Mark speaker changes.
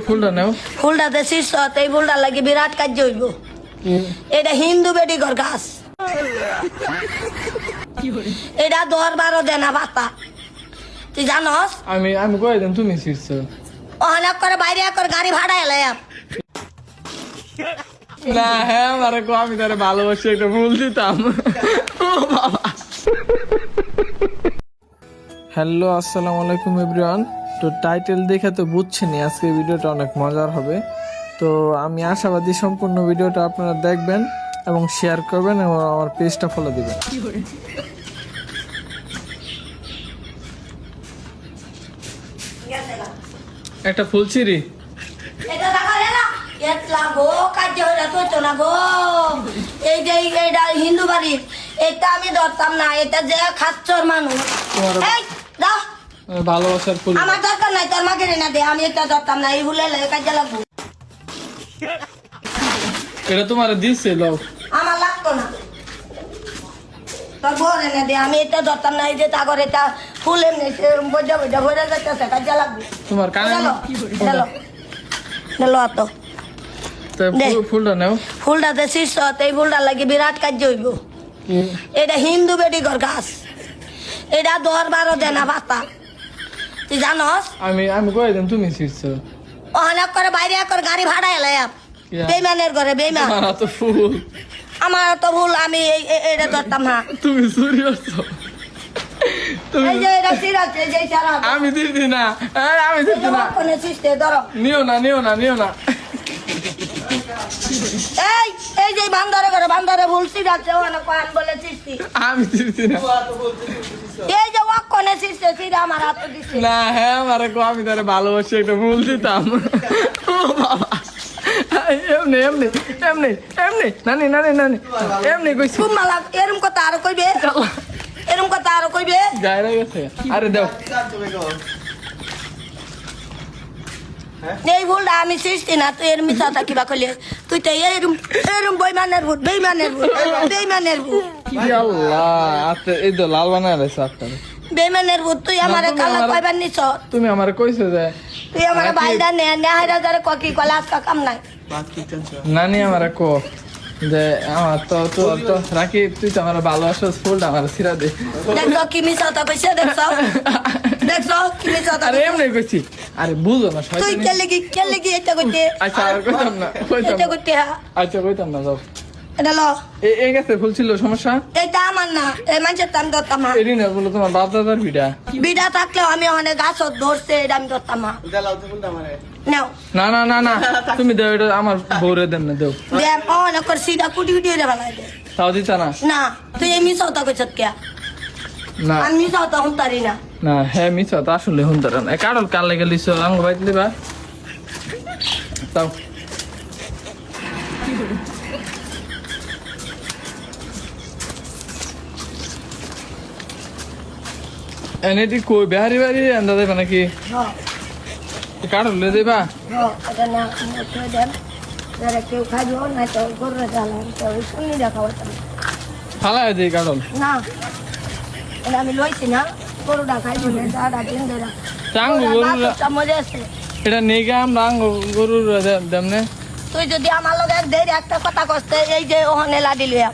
Speaker 1: ফুলটা নাও
Speaker 2: ফুলটা দেশিস এই ফুলটা লাগে বিরাট কাজ হইব। এটা হিন্দু বেটি ঘর গাছ, এটা 10-12 দেনা পাতা, তুই জানস?
Speaker 1: আমি কয়ে দেন তুমি ছিড়ছ
Speaker 2: অনেক করে বাইরে করে গাড়ি ভাড়া এলাই
Speaker 1: না। হ্যাঁ আমারে কো আমি তারে ভালোবাসি একটা ফুল দিতাম। ও বাবা। হ্যালো আসসালামু আলাইকুম এভরিওয়ান। তো টাইটেল দেখে তো বুঝছেনই আজকে ভিডিওটা অনেক মজার হবে। তো আমি আশাবাদী সম্পূর্ণ ভিডিওটা আপনারা দেখবেন এবং শেয়ার করবেন এবং আমার পেজটা ফলো দিবেন। একটা ফুল ছিঁড়ি
Speaker 2: এটা দেখা না এতলা গো কাজ হইলা তো না গো। এই যে এটা হিন্দু বাড়ির, এটা আমি ধরতাম না, এটা যে খাচ্চর মানুষ। এই দাও
Speaker 1: ভালোবাসার ফুল।
Speaker 2: আমার দরকার নাই, তোর মাকে না দে, আমি এটা ধরতাম না, এই ভুলে কাজে লাগবো।
Speaker 1: এটা তোমার দিছে লোক,
Speaker 2: আমার লাগতো না, তোর বর এনে দে, আমি এটা ধরতাম না। এই যে তাগর এটা ফুল এমনি বজা বজা ভরে যাচ্ছে, কাজে লাগবে।
Speaker 1: তোমার কানে
Speaker 2: তো
Speaker 1: ফুলটা নাও।
Speaker 2: ফুলটা দেশিস এই ফুলটা লাগে বিরাট কাজ হইব। এটা হিন্দু বেটি ঘর গাছ, এটা 10-12 দেনা পাতা, তুই জানস?
Speaker 1: আমি কয়ে দেন তুমি ছিড়ছ
Speaker 2: অনেক করে বাইরে করে গাড়ি ভাড়া এলাই বেইমানের ঘরে বেইমান।
Speaker 1: আমার তো ফুল,
Speaker 2: আমার তো ভুল, আমি এটা ধরতাম না।
Speaker 1: তুমি চুরি করছো।
Speaker 2: এই যে এটা সিরাজ, এই যে সারা
Speaker 1: আমি দিদি না, আমি দিদি না।
Speaker 2: কোনে সিস্টে ধরো,
Speaker 1: নিও না নিও না নিও না।
Speaker 2: এই এই যে বান্দরে ঘরে বান্দরে ভুল সিরাজ অনেক পান বলে সৃষ্টি,
Speaker 1: আমি দিদি না।
Speaker 2: এই যে ওয়াক কোনে সিস্টে সিরা আমার হাত দিছে
Speaker 1: না। হ্যাঁ আমারে কো আমি তারে ভালোবাসি একটা ফুল দিতাম। ও বাবা। এমনি এমনি এমনি এমনি নানি নানি নানি এমনি কইছি।
Speaker 2: খুব মালা এরম কথা আরো কইবে, এরম কথা আরো কইবে।
Speaker 1: গায়ে গেছে। আরে দাও।
Speaker 2: এই ভুলটা আমি সৃষ্টি না, তুই এর মিশাটা কিবা কইলে, তুই তো এরম এরম বেইমানের ভূত, বেইমানের ভূত, বেইমানের ভূত,
Speaker 1: আল্লাহ। আচ্ছা এই তো লাল বানায় রাখছ আপনার
Speaker 2: বেইমানের ভূত। তুই আমারে কালা কইবার নিছ,
Speaker 1: তুমি আমারে কইছো যে
Speaker 2: তুই আমারে বাইদা নে নে হাইরা যারে ককি কলা আজকা কাম নাই।
Speaker 1: নানি আমারে কো যে আমার তো তো তো রাখি, তুই তো আমার ভালোবাসাস ফুলটা আমার ছিড়া দে।
Speaker 2: দেখছো কি মিশাটা কইছে, দেখছো দেখছো কি মিশাটা।
Speaker 1: আরে এমনি কইছি। আরে বুঝো না
Speaker 2: তুই
Speaker 1: শয়তানি।
Speaker 2: কেলে কি এটা কইতে,
Speaker 1: আচ্ছা আর কইতাম না কইতাম
Speaker 2: এটা
Speaker 1: না।
Speaker 2: কইতে
Speaker 1: আচ্ছা কইতাম না যাও।
Speaker 2: এটা ল,
Speaker 1: এই গেছে ফুল ছিল সমস্যা।
Speaker 2: এটা আমার না, এই মানুষের দাম ধরতাম না।
Speaker 1: এরি না বলো তোমার বাপ দাদার ভিড়া।
Speaker 2: বিড়া থাকলেও আমি অনেক গাছ ধরছে, এটা আমি ধরতাম না। নাও
Speaker 1: না না না না তুমি দেও, এটা আমার বউরে দেন না দেও।
Speaker 2: দেখ অনেক করে সিধা কুটি কুটি রে বানাই দে।
Speaker 1: তাও দিতা না।
Speaker 2: না তুই এই মিশাওতা কইছত কে?
Speaker 1: না
Speaker 2: আমি মিশাওতা হুঁতারি না।
Speaker 1: না হ্যাঁ মিছা তো আসলে হুন্দার না। কারণ কাল লেগে লিছো আঙ্গ বাইত লিবা তাও। এনেটি কই বেহারি বাড়ি আন্দা দেবা নাকি? কারণ লে দেবা।
Speaker 2: এটা না তুই দেন, যারা কেউ খাইব না তো গরুরে জ্বালাম, তো শুনি দেখা হইতাম
Speaker 1: ফালাই দেই কারণ।
Speaker 2: না। এটা আমি লইছি না, গরুটা খাইব না, দাদা দিন দেরা
Speaker 1: চাঙ্গ গরুরা
Speaker 2: মজা আছে।
Speaker 1: এটা নেগে আমরা আঙ্গ গরুর দেমনে।
Speaker 2: তুই যদি আমার লগে দেরি একটা কথা কষ্ট, এই যে ওখানে লাডি লইয়া